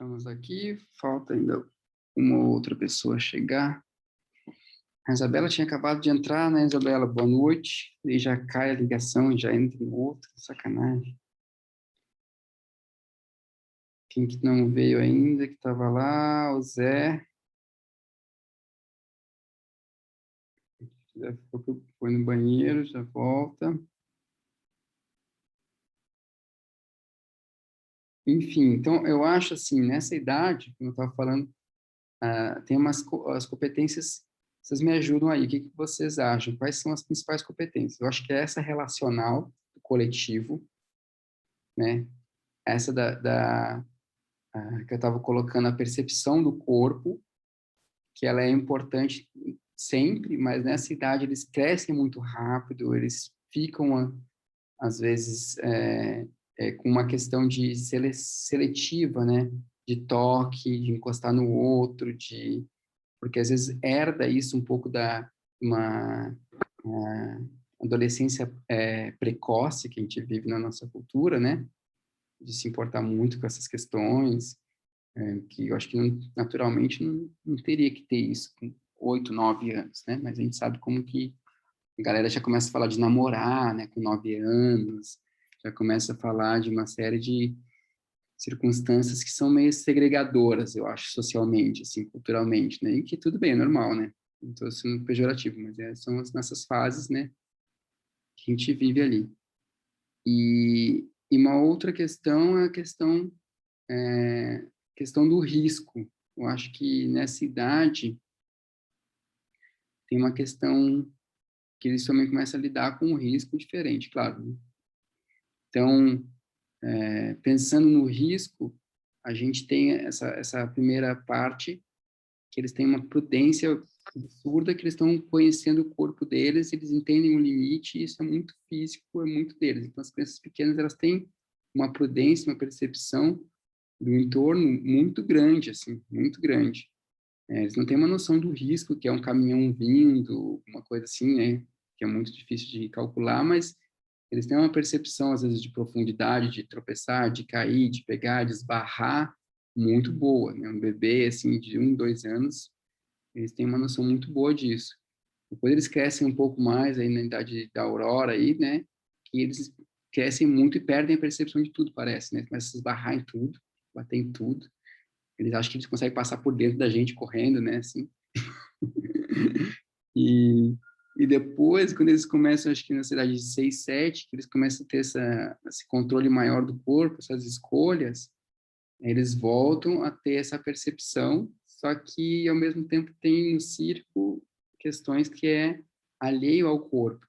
Estamos aqui, falta ainda uma outra pessoa chegar. A Isabela tinha acabado de entrar, né, Isabela? Boa noite. E já cai a ligação e já entra em outra, sacanagem. Quem que não veio ainda, que estava lá? O Zé. Já foi no banheiro, já volta. Enfim, então eu acho assim, nessa idade, como eu estava falando, tem as competências, vocês me ajudam aí, o que que vocês acham? Quais são as principais competências? Eu acho que é essa relacional, do coletivo, né? Essa que eu estava colocando, a percepção do corpo, que ela é importante sempre, mas nessa idade eles crescem muito rápido, eles ficam, às vezes, com uma questão de seletiva, né? De toque, de encostar no outro, porque às vezes herda isso um pouco uma, uma adolescência precoce que a gente vive na nossa cultura, né? De se importar muito com essas questões, que eu acho que naturalmente não teria que ter isso com 8, 9 anos, né? Mas a gente sabe como que a galera já começa a falar de namorar, né? Com 9 anos, já começa a falar de uma série de circunstâncias que são meio segregadoras, eu acho, socialmente, assim, culturalmente, né? E que tudo bem, é normal, né? Não estou sendo pejorativo, mas são nessas fases, né? Que a gente vive ali. E uma outra questão é a questão do risco. Eu acho que nessa idade tem uma questão que eles também começam a lidar com um risco diferente, claro, né? Então, pensando no risco, a gente tem essa primeira parte, que eles têm uma prudência absurda, que eles estão conhecendo o corpo deles, eles entendem o limite, e isso é muito físico, é muito deles. Então, as crianças pequenas, elas têm uma prudência, uma percepção do entorno muito grande, assim, muito grande. Eles não têm uma noção do risco, que é um caminhão vindo, uma coisa assim, né? Que é muito difícil de calcular, mas eles têm uma percepção, às vezes, de profundidade, de tropeçar, de cair, de pegar, de esbarrar, muito boa, né? Um bebê, assim, de 1, 2 anos, eles têm uma noção muito boa disso. Depois eles crescem um pouco mais, aí na idade da aurora, aí, né? Que eles crescem muito e perdem a percepção de tudo, parece, né? Começam a esbarrar em tudo, bater em tudo. Eles acham que eles conseguem passar por dentro da gente correndo, né? Assim. E, e depois, quando eles começam, acho que na cidade de 6, 7, que eles começam a ter esse controle maior do corpo, essas escolhas, eles voltam a ter essa percepção, só que, ao mesmo tempo, tem no circo questões que é alheio ao corpo,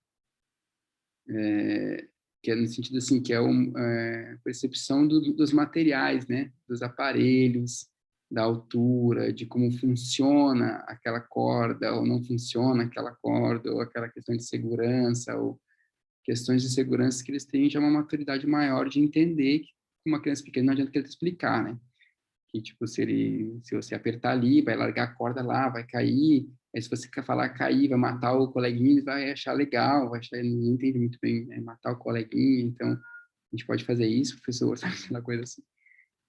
que é no sentido assim, que é a percepção dos materiais, né? Dos aparelhos, da altura, de como funciona aquela corda, ou não funciona aquela corda, ou aquela questão de segurança, ou questões de segurança que eles têm já uma maturidade maior de entender que uma criança pequena não adianta querer explicar, né? Que, tipo, se você apertar ali, vai largar a corda lá, vai cair. Aí, se você quer falar cair, vai matar o coleguinha, ele vai achar legal, vai achar, ele não entende muito bem, né? Matar o coleguinha, então, a gente pode fazer isso, professor, sabe, aquela coisa assim.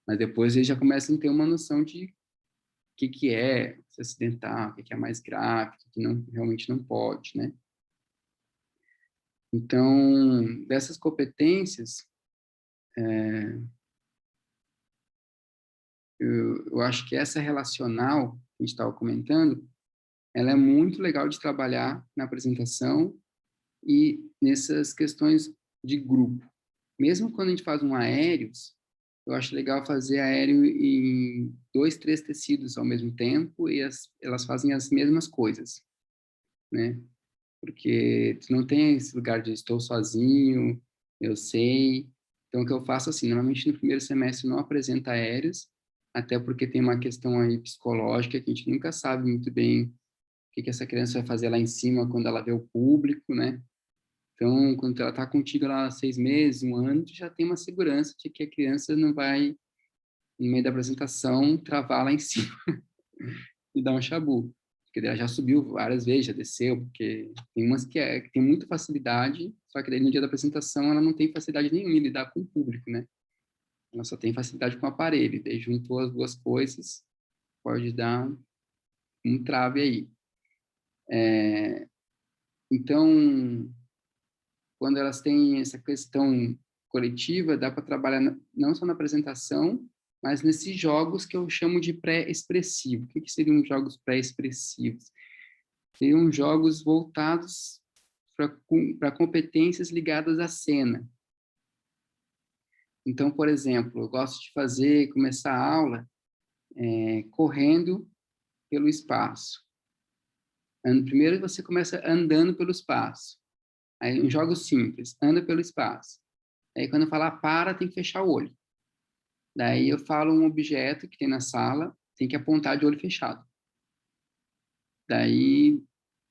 Mas depois eles já começam a ter uma noção de o que é se acidentar, o que é mais grave, o que não, realmente não pode, né? Então, dessas competências, eu acho que essa relacional que a gente estava comentando, ela é muito legal de trabalhar na apresentação e nessas questões de grupo. Mesmo quando a gente faz um aéreos, eu acho legal fazer aéreo em 2, 3 tecidos ao mesmo tempo e elas fazem as mesmas coisas, né? Porque tu não tem esse lugar de estou sozinho, eu sei. Então, o que eu faço assim, normalmente no primeiro semestre não apresenta aéreos, até porque tem uma questão aí psicológica que a gente nunca sabe muito bem o que essa criança vai fazer lá em cima quando ela vê o público, né? Então, quando ela está contigo lá 6 meses, 1 ano, tu já tem uma segurança de que a criança não vai, no meio da apresentação, travar lá em cima e dar um chabu. Porque ela já subiu várias vezes, já desceu, porque tem umas que tem muita facilidade, só que daí no dia da apresentação ela não tem facilidade nenhuma em lidar com o público, né? ela só tem facilidade com o aparelho. Daí juntou as duas coisas, pode dar um trave aí. Então, quando elas têm essa questão coletiva, dá para trabalhar não só na apresentação, mas nesses jogos que eu chamo de pré-expressivo. O que seriam jogos pré-expressivos? Seriam jogos voltados para competências ligadas à cena. Então, por exemplo, eu gosto de começar a aula correndo pelo espaço. Primeiro você começa andando pelo espaço. Aí um jogo simples, anda pelo espaço. Aí quando eu falar para, tem que fechar o olho. Daí eu falo um objeto que tem na sala, tem que apontar de olho fechado. Daí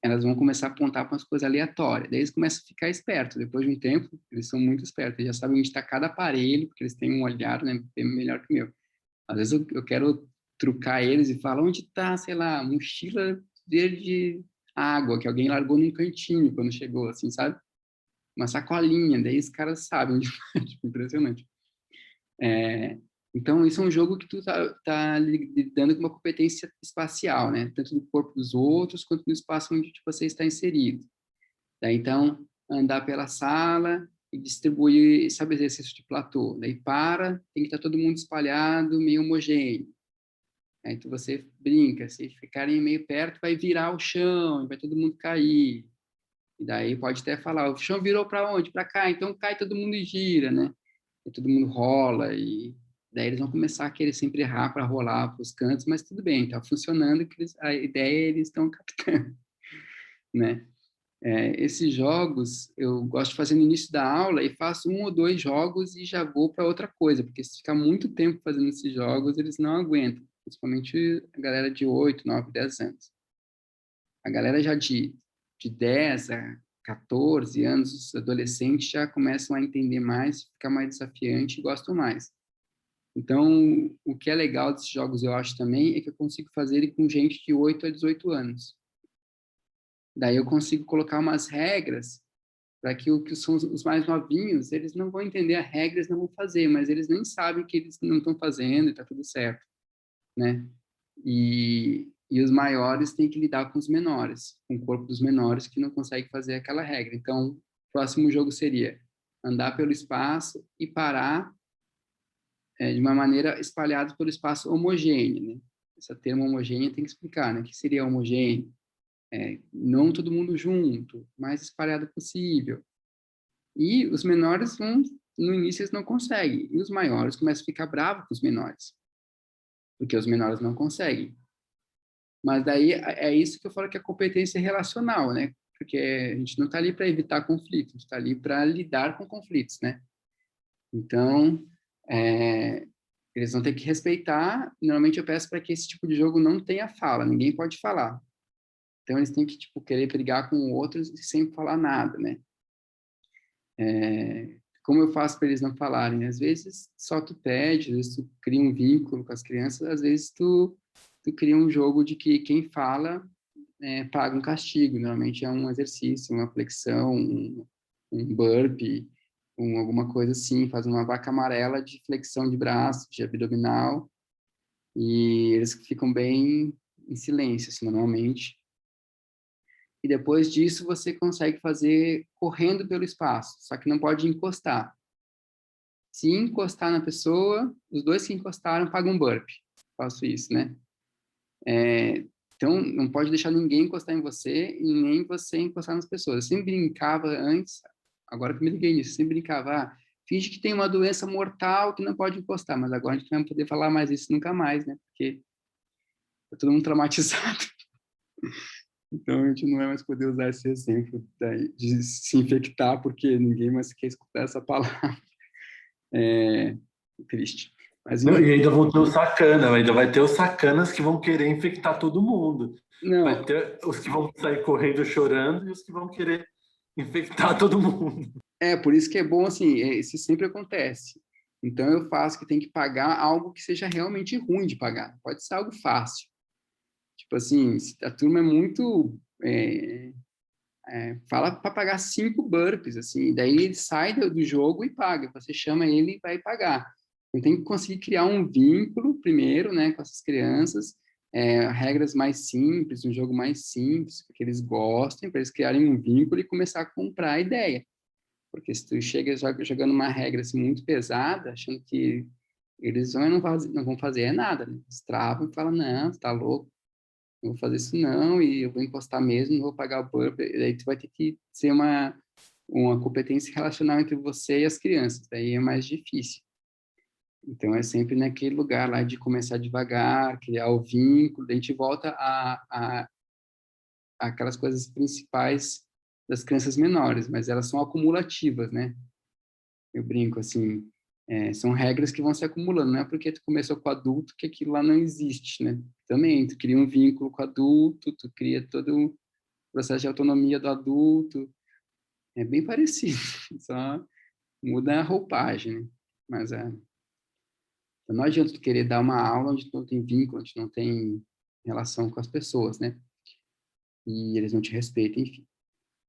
elas vão começar a apontar para umas coisas aleatórias. Daí eles começam a ficar espertos. Depois de um tempo, eles são muito espertos. Eles já sabem onde está cada aparelho, porque eles têm um olhar, né, bem melhor que o meu. Às vezes eu quero trucar eles e falar onde está, sei lá, a mochila de água que alguém largou num cantinho quando chegou, assim, sabe? Uma sacolinha. Daí os caras sabem onde tá, tipo, impressionante. Então, isso é um jogo que tu tá lidando com uma competência espacial, né? Tanto no corpo dos outros, quanto no espaço onde você está inserido. Daí, então, andar pela sala e distribuir, sabe, exercício de platô. Daí, tem que estar todo mundo espalhado, meio homogêneo. Aí, você brinca, se ficarem meio perto, vai virar o chão, vai todo mundo cair. E daí, pode até falar, o chão virou para onde? Para cá, então cai todo mundo e gira, né? E todo mundo rola e daí eles vão começar a querer sempre errar para rolar para os cantos, mas tudo bem, está funcionando, que a ideia eles estão captando, né? Esses jogos eu gosto de fazer no início da aula e faço um ou dois jogos e já vou para outra coisa, porque se ficar muito tempo fazendo esses jogos, eles não aguentam, principalmente a galera de 8, 9, 10 anos. A galera já de 10 a 14 anos, os adolescentes já começam a entender mais, fica mais desafiante e gostam mais. Então, o que é legal desses jogos, eu acho também, é que eu consigo fazer ele com gente de 8 a 18 anos. Daí eu consigo colocar umas regras para que o que são os mais novinhos, eles não vão entender a regra, eles não vão fazer, mas eles nem sabem que eles não estão fazendo e está tudo certo, né? E os maiores têm que lidar com os menores, com o corpo dos menores que não consegue fazer aquela regra. Então, o próximo jogo seria andar pelo espaço e parar de uma maneira espalhada pelo espaço homogêneo, né? Esse termo homogêneo tem que explicar, né? O que seria homogêneo? Não todo mundo junto, mais espalhado possível. E os menores no início eles não conseguem, e os maiores começam a ficar bravos com os menores, porque os menores não conseguem. Mas daí é isso que eu falo que é competência relacional, né? Porque a gente não está ali para evitar conflitos, a gente está ali para lidar com conflitos, né? Então, eles vão ter que respeitar. Normalmente eu peço para que esse tipo de jogo não tenha fala, ninguém pode falar. Então eles têm que tipo querer brigar com outros e sem falar nada, né? Como eu faço para eles não falarem? Às vezes só tu pede, às vezes tu cria um vínculo com as crianças, às vezes tu cria um jogo de que quem fala paga um castigo. Normalmente é um exercício, uma flexão, um burpee, alguma coisa assim, faz uma vaca amarela de flexão de braço, de abdominal, e eles ficam bem em silêncio, assim, normalmente. E depois disso você consegue fazer correndo pelo espaço, só que não pode encostar. Se encostar na pessoa, os dois que encostaram pagam um burpee. Faço isso, né? Então, não pode deixar ninguém encostar em você e nem você encostar nas pessoas. Eu sempre brincava antes, agora que eu me liguei nisso, sempre brincava, finge que tem uma doença mortal que não pode encostar, mas agora a gente não vai poder falar mais isso nunca mais, né? Porque tá todo mundo traumatizado. Então, a gente não vai mais poder usar esse exemplo de se infectar, porque ninguém mais quer escutar essa palavra. É triste. Mas, Não, e ainda vão ter o sacana, ainda vai ter os sacanas que vão querer infectar todo mundo. Vai não, ter os que vão sair correndo chorando e os que vão querer infectar todo mundo. por isso que é bom, assim, isso sempre acontece. Então, eu faço que tem que pagar algo que seja realmente ruim de pagar. Pode ser algo fácil. Tipo assim, se a turma é muito... fala para pagar 5 burpees, assim, daí ele sai do jogo e paga. Você chama ele e vai pagar. Eu tenho que conseguir criar um vínculo primeiro, né, com essas crianças, regras mais simples, um jogo mais simples, que eles gostem, para eles criarem um vínculo e começar a comprar a ideia. Porque se tu chega jogando uma regra assim, muito pesada, achando que eles não vão fazer nada, né? Eles travam e falam, não, você tá louco, não vou fazer isso não, e eu vou encostar mesmo, não vou pagar o burp. E aí tu vai ter que ser uma competência relacional entre você e as crianças, daí é mais difícil. Então, é sempre naquele lugar lá de começar devagar, criar o vínculo, daí a gente volta a aquelas coisas principais das crianças menores, mas elas são acumulativas, né? Eu brinco assim, são regras que vão se acumulando, não é porque tu começou com o adulto que aquilo lá não existe, né? Também, tu cria um vínculo com o adulto, tu cria todo o processo de autonomia do adulto, é bem parecido, só muda a roupagem, né? Mas então não adianta tu querer dar uma aula onde tu não tem vínculo, onde não tem relação com as pessoas, né? E eles não te respeitam, enfim.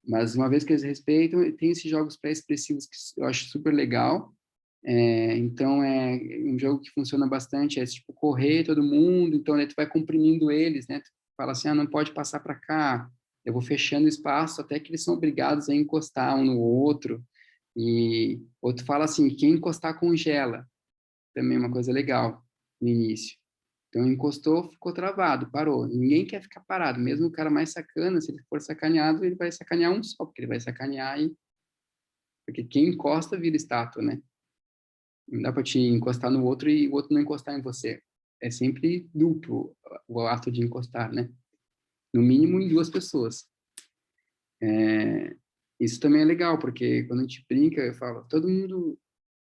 Mas uma vez que eles respeitam, tem esses jogos pré-expressivos que eu acho super legal. Então, é um jogo que funciona bastante, é tipo correr todo mundo, então né, tu vai comprimindo eles, né? Tu fala assim, não pode passar para cá. Eu vou fechando o espaço até que eles são obrigados a encostar um no outro. E outro fala assim, quem encostar congela. Também é uma coisa legal no início. Então, encostou, ficou travado, parou. Ninguém quer ficar parado, mesmo o cara mais sacana, se ele for sacaneado, ele vai sacanear um só, porque ele vai sacanear e... Porque quem encosta vira estátua, né? Não dá para te encostar no outro e o outro não encostar em você. É sempre duplo o ato de encostar, né? No mínimo em duas pessoas. Isso também é legal, porque quando a gente brinca, eu falo, todo mundo...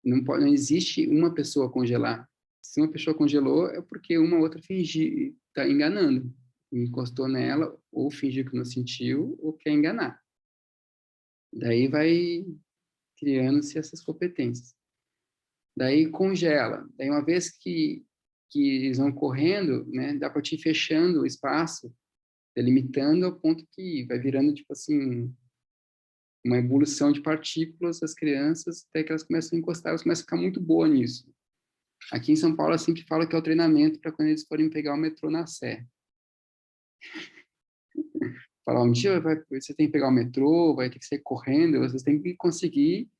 não existe uma pessoa congelar. Se uma pessoa congelou, é porque uma outra fingiu, está enganando. Encostou nela, ou fingiu que não sentiu, ou quer enganar. Daí vai criando-se essas competências. Daí congela. Daí uma vez que eles vão correndo, né, dá para ir fechando o espaço, delimitando ao ponto que vai virando, tipo assim, uma evolução de partículas das crianças, até que elas começam a encostar, elas começam a ficar muito boas nisso. Aqui em São Paulo, eu sempre falo que é o treinamento para quando eles forem pegar o metrô na Sé. Falar, um dia você tem que pegar o metrô, vai ter que sair correndo, vocês têm que conseguir.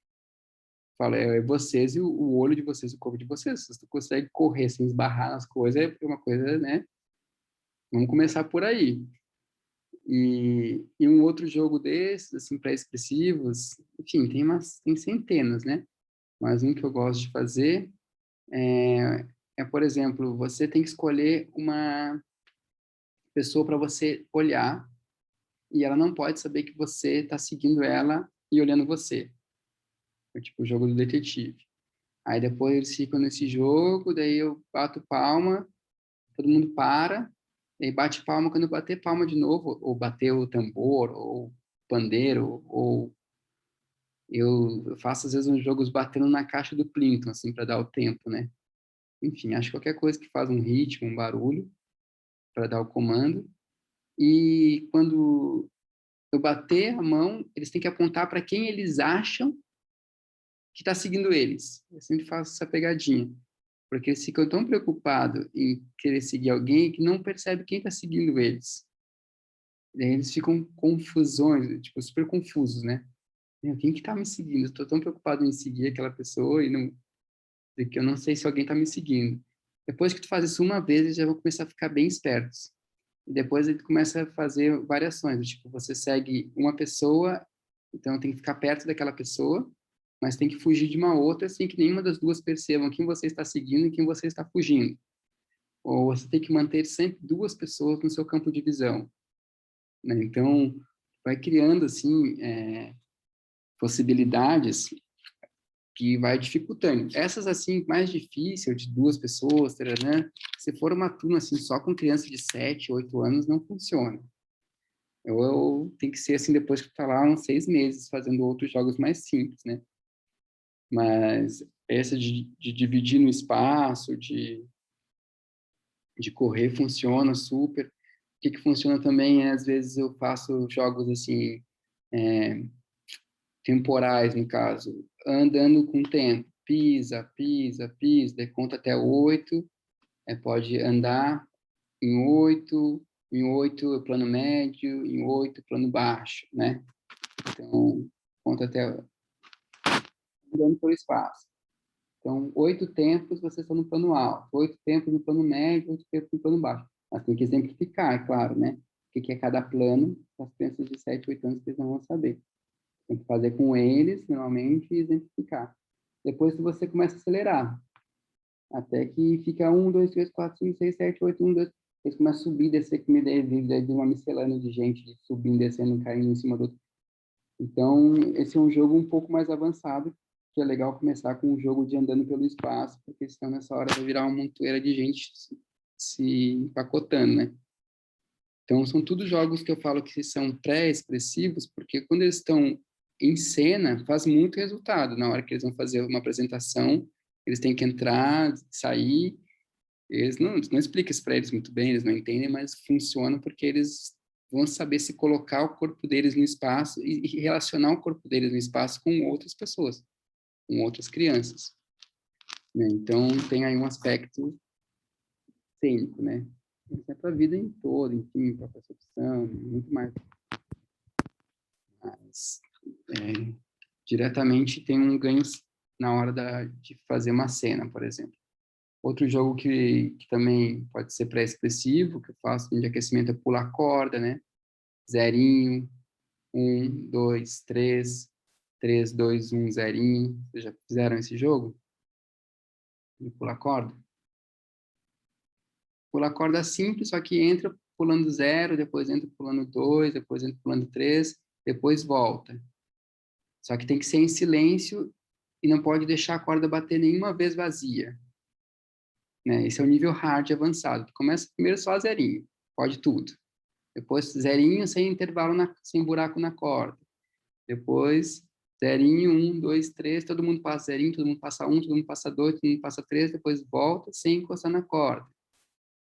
Fala, vocês e o olho de vocês, o corpo de vocês. Vocês não conseguem correr sem esbarrar nas coisas, é uma coisa, né? Vamos começar por aí. E um outro jogo desses, assim, pré-expressivos, enfim, tem centenas, né? Mas um que eu gosto de fazer por exemplo, você tem que escolher uma pessoa para você olhar e ela não pode saber que você está seguindo ela e olhando você. É tipo o jogo do detetive. Aí depois eles ficam nesse jogo, daí eu bato palma, todo mundo para, aí bate palma quando eu bater palma de novo, ou bater o tambor, ou pandeiro, ou eu faço às vezes uns jogos batendo na caixa do Plinton, assim, para dar o tempo, né? Enfim, acho que qualquer coisa que faz um ritmo, um barulho, para dar o comando. E quando eu bater a mão, eles têm que apontar para quem eles acham que está seguindo eles. Eu sempre faço essa pegadinha, porque eles ficam tão preocupados em querer seguir alguém que não percebe quem está seguindo eles. E aí eles ficam confusões, tipo, super confusos, né? Quem que está me seguindo? Estou tão preocupado em seguir aquela pessoa e não, que eu não sei se alguém está me seguindo. Depois que tu faz isso uma vez, eles já vão começar a ficar bem espertos. E depois ele começa a fazer variações, tipo, você segue uma pessoa, então tem que ficar perto daquela pessoa, mas tem que fugir de uma outra, assim que nenhuma das duas percebam quem você está seguindo e quem você está fugindo. Ou você tem que manter sempre duas pessoas no seu campo de visão, né? Então, vai criando, assim, possibilidades que vai dificultando. Essas, assim, mais difíceis, de duas pessoas, né? Se for uma turma, assim, só com criança de 7, 8 anos, não funciona. Eu tem que ser assim depois que tu tá lá uns 6 meses fazendo outros jogos mais simples, né? Mas essa de dividir no espaço, de correr funciona super. O que funciona também é, às vezes, eu faço jogos assim, temporais, no caso, andando com o tempo. pisa, pisa, pisa, daí conta até 8, pode andar em 8 plano médio, em 8 plano baixo, né? Então, conta até andando pelo espaço. Então, 8 tempos vocês estão no plano alto, 8 tempos no plano médio, 8 tempos no plano baixo. Mas tem que exemplificar, é claro, né? O que é cada plano, as crianças de 7, 8 anos, eles não vão saber. Tem que fazer com eles, normalmente, e exemplificar. Depois você começa a acelerar, até que fica 1, 2, 3, 4, 5, 6, 7, 8, 1, 2. Eles começam a subir, descer, que me de uma miscelânea de gente subindo, descendo, caindo em cima do outro. Então, esse é um jogo um pouco mais avançado, que é legal começar com um jogo de andando pelo espaço, porque senão nessa hora vai virar uma montoeira de gente se empacotando, né? Então, são tudo jogos que eu falo que são pré-expressivos, porque quando eles estão em cena, faz muito resultado. Na hora que eles vão fazer uma apresentação, eles têm que entrar, sair. Eles não explicam isso para eles muito bem, eles não entendem, mas funciona porque eles vão saber se colocar o corpo deles no espaço e relacionar o corpo deles no espaço com outras pessoas, com outras crianças, né? Então, tem aí um aspecto cênico, né? Isso é para a vida em todo, enfim, para a percepção, muito mais. Mas, diretamente tem um ganho na hora de fazer uma cena, por exemplo. Outro jogo que também pode ser pré-expressivo, que eu faço de aquecimento, é pular corda, né? Zerinho, 1, 2, 3, 3, 2, 1, zerinho. Vocês já fizeram esse jogo? De pular corda? Pular corda simples, só que entra pulando 0, depois entra pulando 2, depois entra pulando 3, depois volta. Só que tem que ser em silêncio e não pode deixar a corda bater nenhuma vez vazia, né? Esse é o nível hard avançado. Começa primeiro só zerinho, pode tudo. Depois zerinho sem intervalo, sem buraco na corda. Depois zerinho, 1, 2, 3, todo mundo passa zerinho, todo mundo passa 1, todo mundo passa 2, todo mundo passa 3, depois volta sem encostar na corda.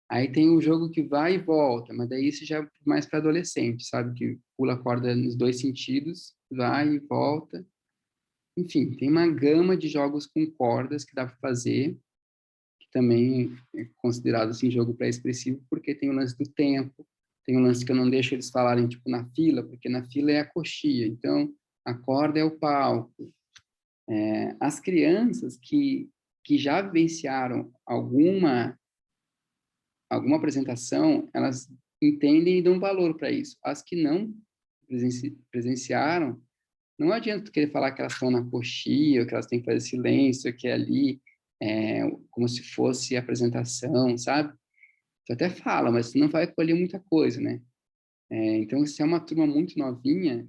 Aí tem o jogo que vai e volta, mas daí isso já é mais para adolescente, sabe? Que pula a corda nos dois sentidos, vai e volta. Enfim, tem uma gama de jogos com cordas que dá para fazer, que também é considerado assim jogo pré-expressivo, porque tem o lance do tempo, tem o lance que eu não deixo eles falarem tipo na fila, porque na fila é a coxia, então a corda é o palco. As crianças que já vivenciaram alguma apresentação, elas entendem e dão valor para isso. As que não presenciaram, não adianta tu querer falar que elas estão na coxia, ou que elas têm que fazer silêncio, que é ali como se fosse apresentação, sabe? Tu até fala, mas tu não vai colher muita coisa, né? Então, se é uma turma muito novinha,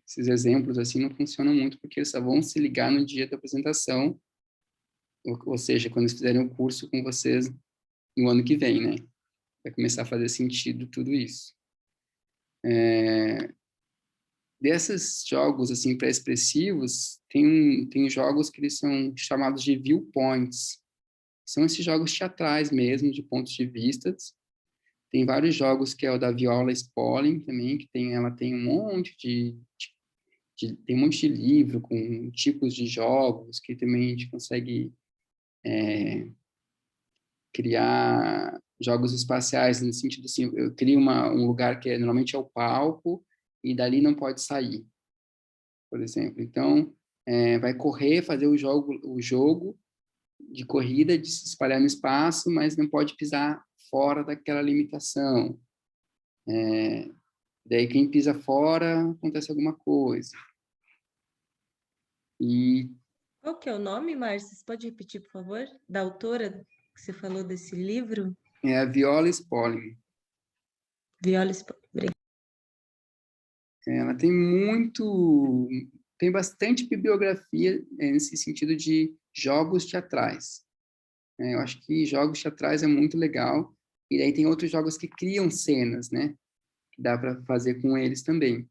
esses exemplos assim não funcionam muito, porque eles só vão se ligar no dia da apresentação, ou seja, quando eles fizerem o curso com vocês no ano que vem, né? Vai começar a fazer sentido tudo isso. Desses jogos assim pré-expressivos, tem jogos que eles são chamados de viewpoints. São esses jogos teatrais mesmo, de pontos de vista. Tem vários jogos que é o da Viola Spolin também, que ela tem um monte tem um monte de livro com tipos de jogos que também a gente consegue criar jogos espaciais, no sentido assim, eu crio um lugar que normalmente é o palco e dali não pode sair, por exemplo. Então, vai correr, fazer o jogo de corrida, de se espalhar no espaço, mas não pode pisar fora daquela limitação. Daí quem pisa fora, acontece alguma coisa. E Qual que é o nome, Márcio? Você pode repetir, por favor? Da autora que você falou desse livro? é a Viola Spolin. Viola Spoleto. Ela tem bastante bibliografia nesse sentido de jogos teatrais. Eu acho que jogos teatrais é muito legal. E aí tem outros jogos que criam cenas, né? Que dá para fazer com eles também.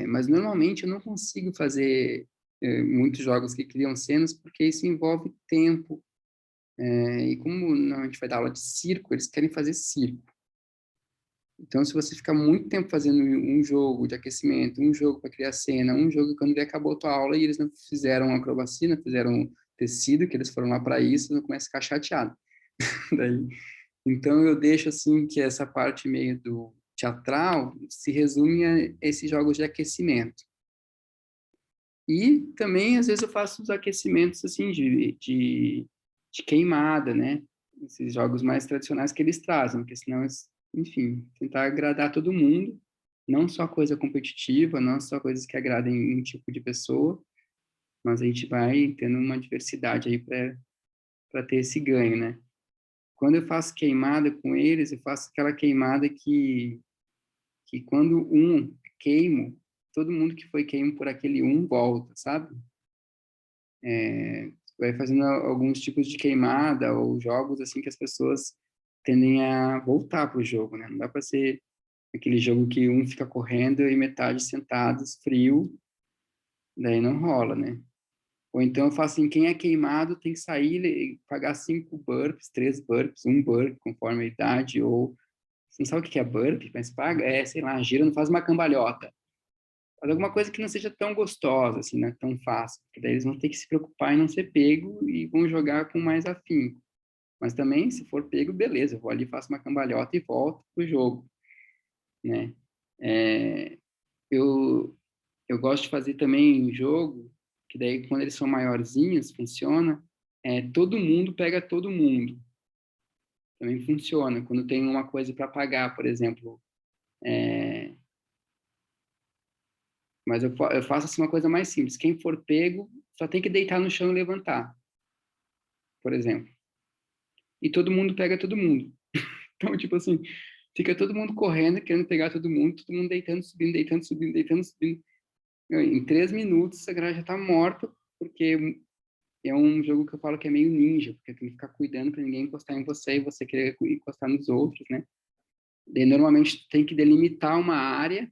Mas normalmente eu não consigo fazer muitos jogos que criam cenas porque isso envolve tempo. E como a gente vai dar aula de circo, eles querem fazer circo. Então, se você ficar muito tempo fazendo um jogo de aquecimento, um jogo para criar cena, um jogo quando vê acabou a tua aula e eles não fizeram acrobacia, não fizeram tecido, que eles foram lá para isso, não começa a ficar chateado. Daí, então, eu deixo assim que essa parte meio do teatral se resume a esses jogos de aquecimento. E também, às vezes, eu faço os aquecimentos assim de queimada, né? Esses jogos mais tradicionais que eles trazem, porque senão, enfim, tentar agradar todo mundo, não só coisa competitiva, não só coisas que agradem um tipo de pessoa, mas a gente vai tendo uma diversidade aí para ter esse ganho, né? Quando eu faço queimada com eles, eu faço aquela queimada que quando um queimo, todo mundo que foi queimo por aquele um volta, sabe? Vai fazendo alguns tipos de queimada ou jogos assim que as pessoas tendem a voltar para o jogo, né? Não dá para ser aquele jogo que um fica correndo e metade sentados, frio, daí não rola, né? Ou então eu faço assim, quem é queimado tem que sair e pagar 5 burpees, 3 burpees, um burpee, conforme a idade, ou você não sabe o que é burpee, mas paga, sei lá, gira, não faz uma cambalhota. Faz alguma coisa que não seja tão gostosa, assim, né? Tão fácil. Porque daí eles vão ter que se preocupar em não ser pego e vão jogar com mais afinco. Mas também, se for pego, beleza, eu vou ali, faço uma cambalhota e volto pro jogo, né? É, eu, eu gosto de fazer também jogo, que daí quando eles são maiorzinhos, funciona, todo mundo pega todo mundo. Também funciona. Quando tem uma coisa para pagar, por exemplo, mas eu faço assim uma coisa mais simples. Quem for pego, só tem que deitar no chão e levantar, por exemplo. E todo mundo pega todo mundo. Então, tipo assim, fica todo mundo correndo, querendo pegar todo mundo deitando, subindo, deitando, subindo, deitando, subindo. Em 3 minutos, a galera já tá morta, porque é um jogo que eu falo que é meio ninja, porque tem que ficar cuidando para ninguém encostar em você e você querer encostar nos outros, né? Daí, normalmente, tem que delimitar uma área,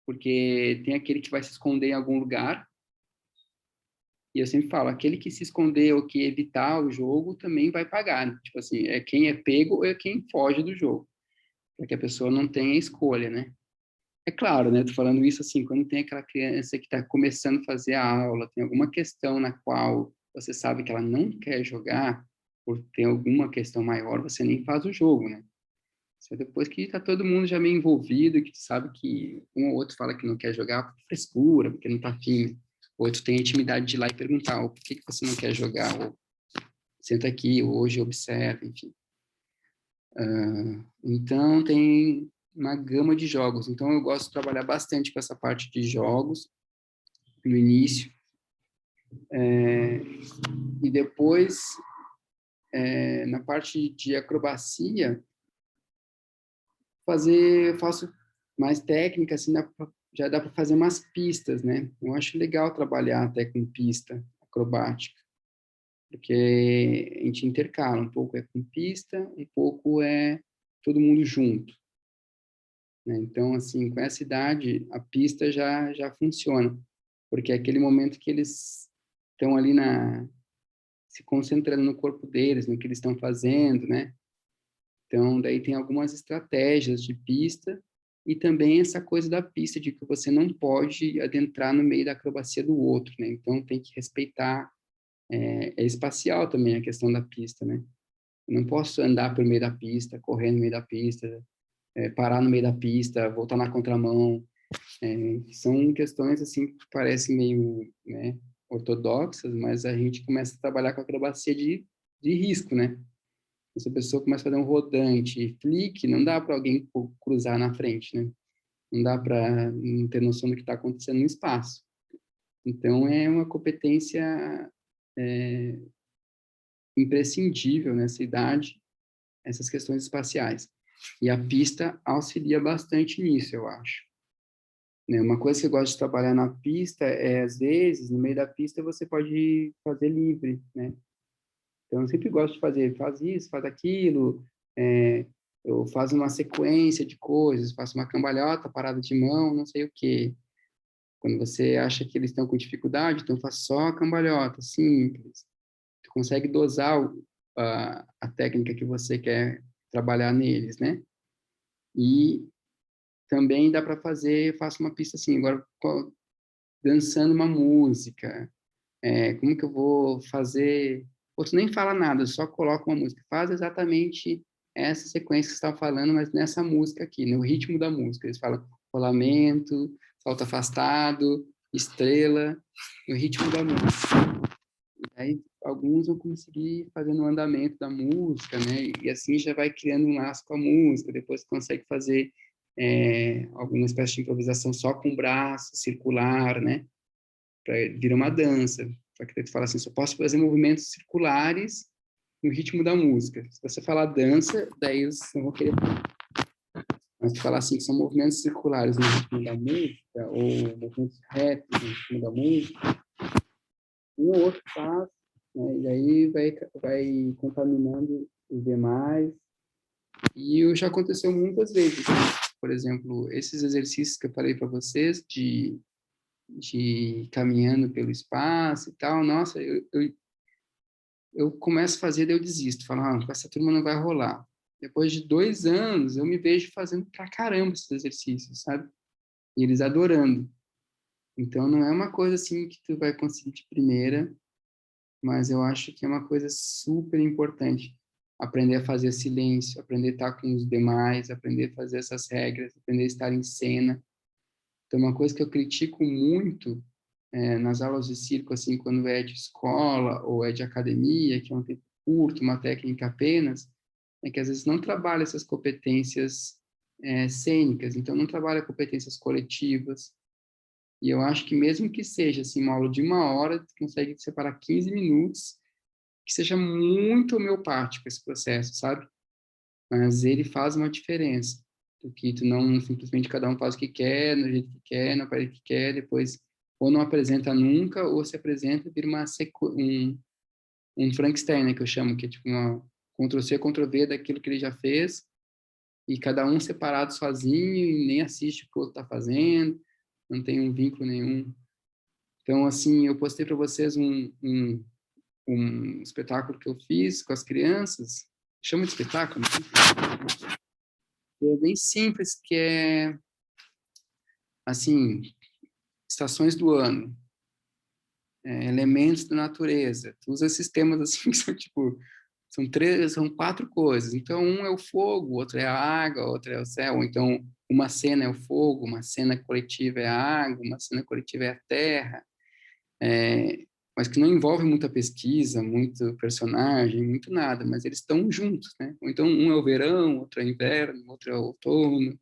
porque tem aquele que vai se esconder em algum lugar. E eu sempre falo, aquele que se esconder ou que evitar o jogo também vai pagar, né? Tipo assim, é quem é pego ou é quem foge do jogo. Porque a pessoa não tem a escolha, né? É claro, né? Tô falando isso assim, quando tem aquela criança que está começando a fazer a aula, tem alguma questão na qual você sabe que ela não quer jogar, por ter alguma questão maior, você nem faz o jogo, né? Só depois que está todo mundo já meio envolvido, que sabe que um ou outro fala que não quer jogar por frescura, porque não está afim. O outro tem a intimidade de ir lá e perguntar, por que você não quer jogar? Ou senta aqui, hoje observa, enfim. Então, tem uma gama de jogos. Então, eu gosto de trabalhar bastante com essa parte de jogos no início. E depois, na parte de acrobacia, eu faço mais técnica, assim, já dá para fazer umas pistas, né? Eu acho legal trabalhar até com pista acrobática, porque a gente intercala, um pouco é com pista, um pouco é todo mundo junto, né? Então, assim, com essa idade, a pista já funciona, porque é aquele momento que eles estão ali se concentrando no corpo deles, no que eles estão fazendo, né? Então, daí tem algumas estratégias de pista e também essa coisa da pista de que você não pode adentrar no meio da acrobacia do outro, né? Então, tem que respeitar, é espacial também a questão da pista, né? Eu não posso andar por meio da pista, correr no meio da pista, parar no meio da pista, voltar na contramão. São questões, assim, que parecem meio, né, ortodoxas, mas a gente começa a trabalhar com acrobacia de risco, né? Se a pessoa começa a fazer um rodante, flick, não dá para alguém cruzar na frente, né? Não dá para não ter noção do que está acontecendo no espaço. Então, é uma competência é, imprescindível nessa idade, essas questões espaciais. E a pista auxilia bastante nisso, eu acho. Né? Uma coisa que eu gosto de trabalhar na pista às vezes, no meio da pista, você pode fazer livre, né? Então, eu sempre gosto de faz isso, faz aquilo, eu faço uma sequência de coisas, faço uma cambalhota, parada de mão, não sei o quê. Quando você acha que eles estão com dificuldade, então faz só a cambalhota, simples. Tu consegue dosar a técnica que você quer trabalhar neles, né? E também dá para fazer, eu faço uma pista assim, agora dançando uma música, como que eu vou fazer? Você nem fala nada, só coloca uma música. Faz exatamente essa sequência que você estava falando, mas nessa música aqui, no ritmo da música. Eles falam rolamento, salto afastado, estrela, no ritmo da música. E aí alguns vão conseguir fazer no andamento da música, né? E assim já vai criando um laço com a música. Depois consegue fazer alguma espécie de improvisação só com o braço, circular, né? Vira uma dança. Só que tu fala assim, só posso fazer movimentos circulares no ritmo da música. Se você falar dança, daí eles não vão querer. Mas se falar assim, que são movimentos circulares no ritmo da música, ou movimentos retos no ritmo da música, um ou outro faz, né? E aí vai contaminando os demais. E já aconteceu muitas vezes. Por exemplo, esses exercícios que eu falei para vocês, de caminhando pelo espaço e tal, nossa, eu começo a fazer, daí eu desisto, falo, com essa turma não vai rolar. Depois de 2 anos, eu me vejo fazendo pra caramba esses exercícios, sabe? E eles adorando. Então, não é uma coisa assim que tu vai conseguir de primeira, mas eu acho que é uma coisa super importante. Aprender a fazer silêncio, aprender a estar com os demais, aprender a fazer essas regras, aprender a estar em cena. Então, uma coisa que eu critico muito nas aulas de circo, assim, quando é de escola ou é de academia, que é um tempo curto, uma técnica apenas, é que às vezes não trabalha essas competências cênicas, então não trabalha competências coletivas. E eu acho que mesmo que seja assim, uma aula de 1 hora, tu consegue separar 15 minutos, que seja muito homeopático esse processo, sabe? Mas ele faz uma diferença, porque tu não simplesmente cada um faz o que quer, no jeito que quer, na parede que quer, depois ou não apresenta nunca, ou se apresenta e vira um Frankenstein, né, que eu chamo, que é tipo uma Ctrl-C, Ctrl-V daquilo que ele já fez, e cada um separado sozinho, e nem assiste o que o outro está fazendo, não tem um vínculo nenhum. Então, assim, eu postei para vocês um espetáculo que eu fiz com as crianças, chama de espetáculo, é bem simples, que é, assim, estações do ano, elementos da natureza. Tu usa esses temas assim que são tipo, são 4 coisas. Então, um é o fogo, outro é a água, outro é o céu. Ou então, uma cena é o fogo, uma cena coletiva é a água, uma cena coletiva é a terra. Mas que não envolve muita pesquisa, muito personagem, muito nada, mas eles estão juntos, né? Ou então, um é o verão, outro é o inverno, outro é o outono.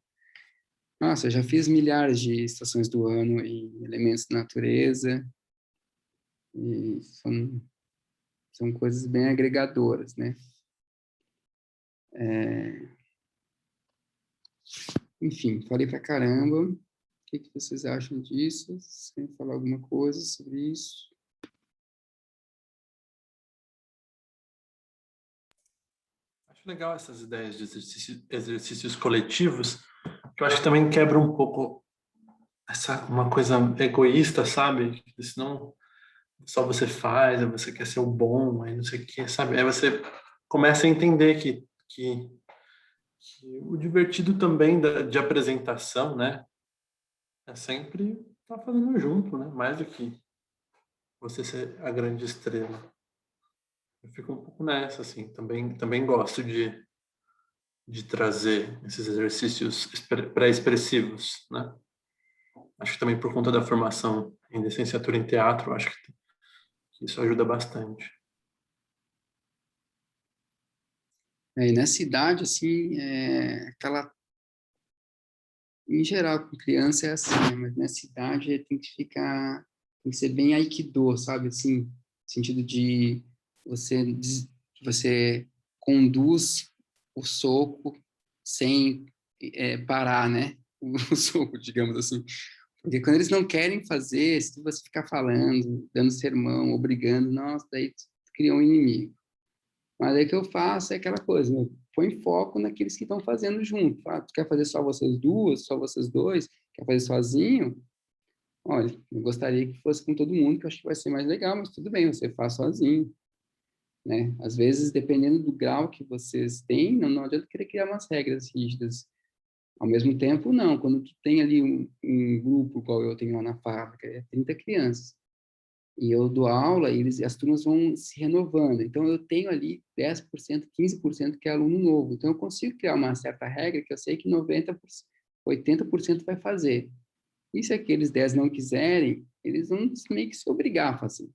Nossa, eu já fiz milhares de estações do ano e elementos da natureza, e são coisas bem agregadoras, né? Enfim, falei pra caramba. O que vocês acham disso? Vocês querem falar alguma coisa sobre isso? Acho legal essas ideias de exercícios coletivos, que eu acho que também quebra um pouco uma coisa egoísta, sabe? Senão só você faz, aí você quer ser o bom, aí não sei o que, sabe? Aí você começa a entender que o divertido também de apresentação, né? É sempre estar fazendo junto, né? Mais do que você ser a grande estrela. Eu fico um pouco nessa, assim. Também gosto de trazer esses exercícios pré-expressivos, né? Acho que também por conta da formação em licenciatura em teatro, acho que isso ajuda bastante. E nessa idade, assim, aquela... Em geral, com criança é assim, né? Mas nessa idade tem que ficar... Tem que ser bem aikido, sabe? Assim, no sentido de você conduz o soco sem parar, né? O soco, digamos assim. Porque quando eles não querem fazer, se você ficar falando, dando sermão, obrigando, nossa, daí tu cria um inimigo. Mas aí o que eu faço é aquela coisa, né? Põe foco naqueles que estão fazendo junto. Tu quer fazer só vocês duas, só vocês dois? Quer fazer sozinho? Olha, eu gostaria que fosse com todo mundo, que eu acho que vai ser mais legal, mas tudo bem, você faz sozinho, né? Às vezes, dependendo do grau que vocês têm, não adianta querer criar umas regras rígidas. Ao mesmo tempo, não. Quando tu tem ali um grupo, igual eu tenho lá na fábrica, é 30 crianças, e eu dou aula, e as turmas vão se renovando. Então, eu tenho ali 10%, 15% que é aluno novo. Então, eu consigo criar uma certa regra que eu sei que 90%, 80% vai fazer. E se aqueles 10 não quiserem, eles vão meio que se obrigar a fazer,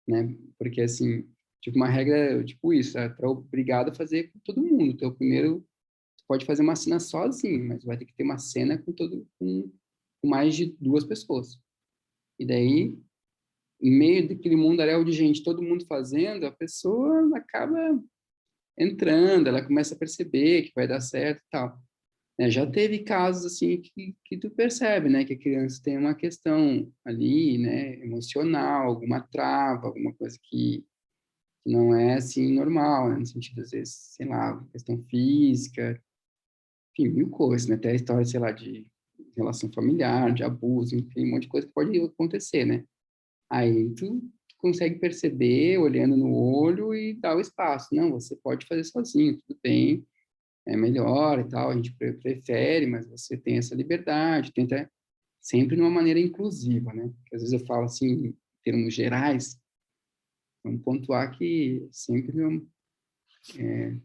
né? Porque, assim, tipo, uma regra, tipo isso, tu é obrigado a fazer com todo mundo. Então, primeiro, tu pode fazer uma cena sozinho, mas vai ter que ter uma cena com mais de 2 pessoas. E daí, em meio daquele mundaréu de gente, todo mundo fazendo, a pessoa acaba entrando, ela começa a perceber que vai dar certo e tal. Já teve casos assim que tu percebe, né, que a criança tem uma questão ali, né, emocional, alguma trava, alguma coisa que não é assim normal, né, no sentido às vezes, sei lá, questão física, enfim, mil coisas, né, até a história, sei lá, de relação familiar, de abuso, enfim, um monte de coisa que pode acontecer, né? Aí tu consegue perceber olhando no olho e dar o espaço. Não, você pode fazer sozinho, tudo bem, é melhor e tal, a gente prefere, mas você tem essa liberdade, tenta sempre de uma maneira inclusiva, né? Porque às vezes eu falo assim, em termos gerais, vamos pontuar que sempre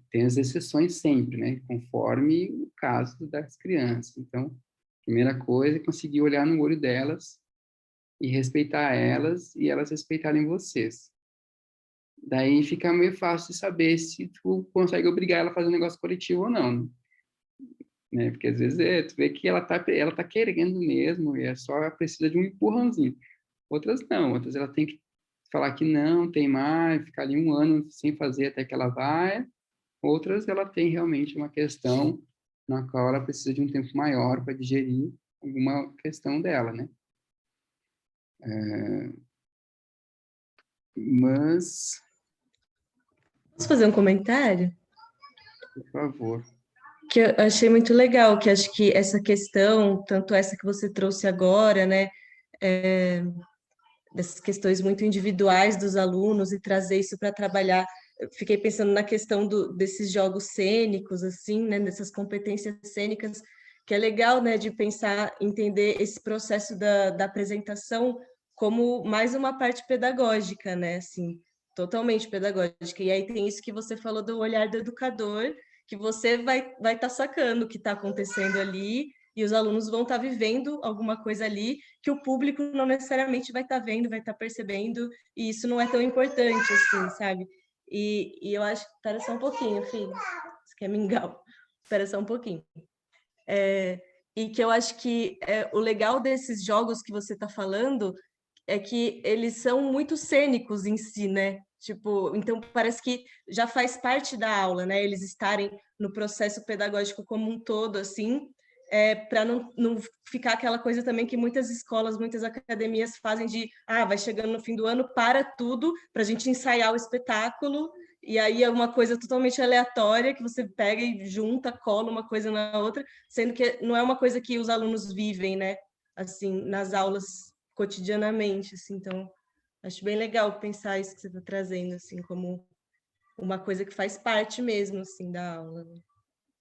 tem as exceções sempre, né? Conforme o caso das crianças. Então, primeira coisa é conseguir olhar no olho delas e respeitar elas e elas respeitarem vocês. Daí fica meio fácil de saber se tu consegue obrigar ela a fazer um negócio coletivo ou não, né? Porque às vezes tu vê que ela tá querendo mesmo e é só precisa de um empurrãozinho. Outras não, outras ela tem que falar que não, tem mais, ficar ali um ano sem fazer até que ela vai. Outras ela tem realmente uma questão na qual ela precisa de um tempo maior para digerir alguma questão dela, né? Mas, Posso fazer um comentário? por favor. Que eu achei muito legal, que acho que essa questão, tanto essa que você trouxe agora, né, dessas questões muito individuais dos alunos e trazer isso para trabalhar. Eu fiquei pensando na questão desses jogos cênicos, assim, né, dessas competências cênicas, que é legal, né, de pensar, entender esse processo da apresentação como mais uma parte pedagógica, né, assim, totalmente pedagógica. E aí tem isso que você falou do olhar do educador, que você vai estar sacando o que está acontecendo ali e os alunos vão estar vivendo alguma coisa ali que o público não necessariamente vai estar vendo, vai estar percebendo, e isso não é tão importante assim, sabe? E eu acho. Espera só um pouquinho, filho. Você quer mingau? Espera só um pouquinho. E que eu acho que o legal desses jogos que você está falando é que eles são muito cênicos em si, né? Tipo, então parece que já faz parte da aula, né? Eles estarem no processo pedagógico como um todo, assim, para não ficar aquela coisa também que muitas escolas, muitas academias fazem de, vai chegando no fim do ano, para tudo, para a gente ensaiar o espetáculo, e aí é uma coisa totalmente aleatória que você pega e junta, cola uma coisa na outra, sendo que não é uma coisa que os alunos vivem, né? Assim, nas aulas cotidianamente, assim, então acho bem legal pensar isso que você está trazendo, assim, como uma coisa que faz parte mesmo, assim, da aula.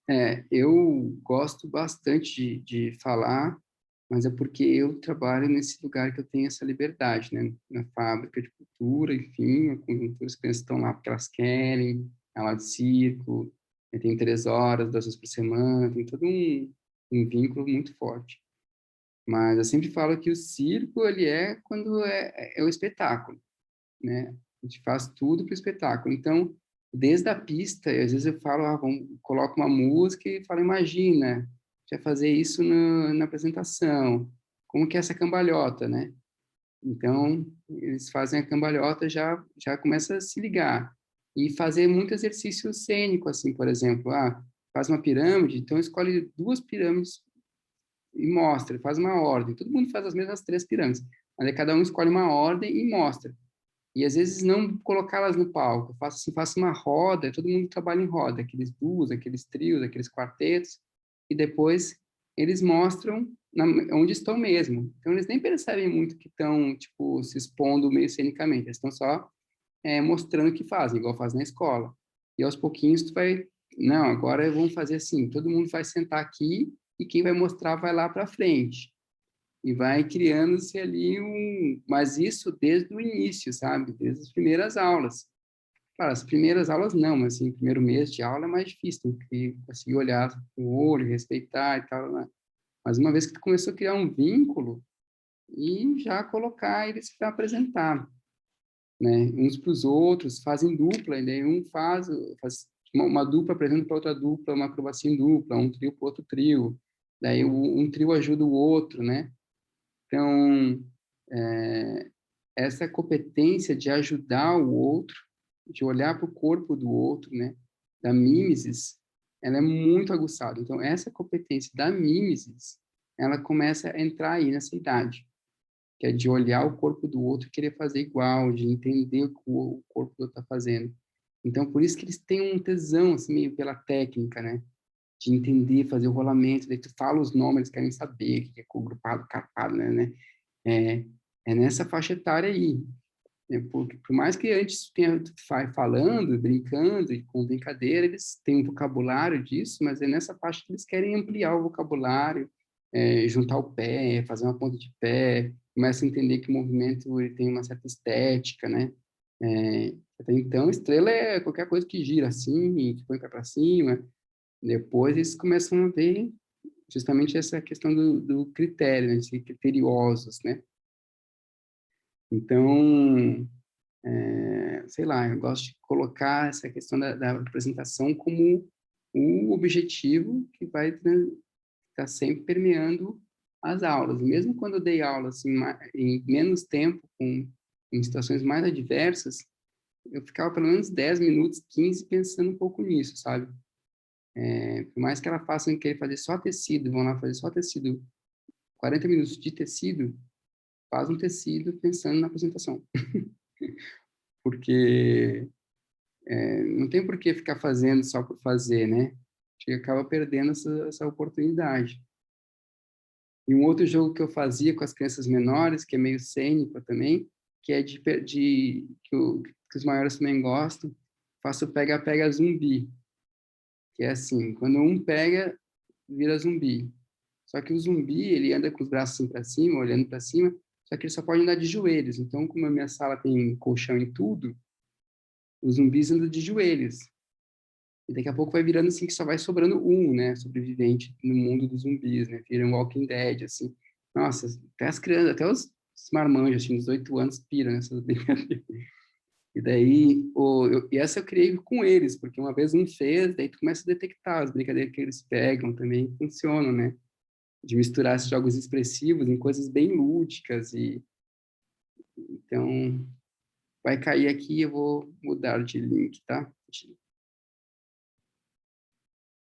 Né? Eu gosto bastante de falar, mas é porque eu trabalho nesse lugar que eu tenho essa liberdade, né? Na fábrica de cultura, enfim, as crianças estão lá porque elas querem, aula de circo, tem 3 horas, 2 vezes por semana, tem todo um vínculo muito forte. Mas eu sempre falo que o circo, ele é quando é o espetáculo, né? A gente faz tudo para o espetáculo. Então, desde a pista, às vezes eu falo, coloco uma música e falo, imagina, já fazer isso na apresentação. Como que é essa cambalhota, né? Então, eles fazem a cambalhota, já começa a se ligar. E fazer muito exercício cênico, assim, por exemplo, faz uma pirâmide, então escolhe 2 pirâmides e mostra, faz uma ordem. Todo mundo faz as mesmas 3 pirâmides, mas aí cada um escolhe uma ordem e mostra. E às vezes não colocá-las no palco. Faço uma roda, todo mundo trabalha em roda, aqueles duos, aqueles trios, aqueles quartetos, e depois eles mostram onde estão mesmo. Então eles nem percebem muito que estão, tipo, se expondo meio cenicamente, eles estão só mostrando o que fazem, igual faz na escola. E aos pouquinhos tu vai, não, agora vamos fazer assim, todo mundo vai sentar aqui e quem vai mostrar vai lá para frente. E vai criando-se ali Mas isso desde o início, sabe? Desde as primeiras aulas. Claro, as primeiras aulas não, mas assim, primeiro mês de aula é mais difícil, tem que conseguir olhar com o olho, respeitar e tal, né? Mas uma vez que tu começou a criar um vínculo, e já colocar eles para apresentar, né? Uns para os outros, fazem dupla, e daí um faz uma dupla apresenta para outra dupla, uma acrobacia em dupla, um trio para outro trio, daí um trio ajuda o outro, né? Então, essa competência de ajudar o outro, de olhar para o corpo do outro, né? Da mimesis, ela é muito aguçada. Então, essa competência da mimesis, ela começa a entrar aí nessa idade, que é de olhar o corpo do outro e querer fazer igual, de entender o que o corpo do outro está fazendo. Então, por isso que eles têm um tesão, assim, meio pela técnica, né? De entender, fazer o rolamento, daí tu fala os nomes, eles querem saber o que é agrupado, carpado, né? É nessa faixa etária aí. Porque, por mais que antes tenha falando, brincando, e com brincadeira, eles têm um vocabulário disso, mas é nessa faixa que eles querem ampliar o vocabulário, juntar o pé, fazer uma ponta de pé, começa a entender que o movimento ele tem uma certa estética, né? Até então, estrela é qualquer coisa que gira assim, que põe o pé para cima. Depois eles começam a ver justamente essa questão do critério, né? De ser criteriosos, né? Então, sei lá, eu gosto de colocar essa questão da apresentação como o objetivo que vai estar sempre permeando as aulas. Mesmo quando eu dei aula assim, em menos tempo, em situações mais adversas, eu ficava pelo menos 10 minutos, 15, pensando um pouco nisso, sabe? Por mais que ela faça querer fazer só tecido, vão lá fazer só tecido, 40 minutos de tecido, faz um tecido pensando na apresentação. Porque não tem por que ficar fazendo só por fazer, né? A gente acaba perdendo essa oportunidade. E um outro jogo que eu fazia com as crianças menores, que é meio cênico também, que é que os maiores também gostam, faço pega-pega zumbi, que é assim, quando um pega, vira zumbi. Só que o zumbi, ele anda com os braços assim para cima, olhando para cima, só que ele só pode andar de joelhos. Então, como a minha sala tem colchão em tudo, os zumbis andam de joelhos. E daqui a pouco vai virando assim que só vai sobrando um, né, sobrevivente no mundo dos zumbis, né? Vira um Walking Dead, assim. Nossa, até as crianças, até os marmanjos, assim, 18 anos, piram nessas brincadeiras. E daí, e essa eu criei com eles, porque uma vez um fez, daí tu começa a detectar as brincadeiras que eles pegam também funcionam, né? De misturar esses jogos expressivos em coisas bem lúdicas e então vai cair aqui, eu vou mudar de link, tá?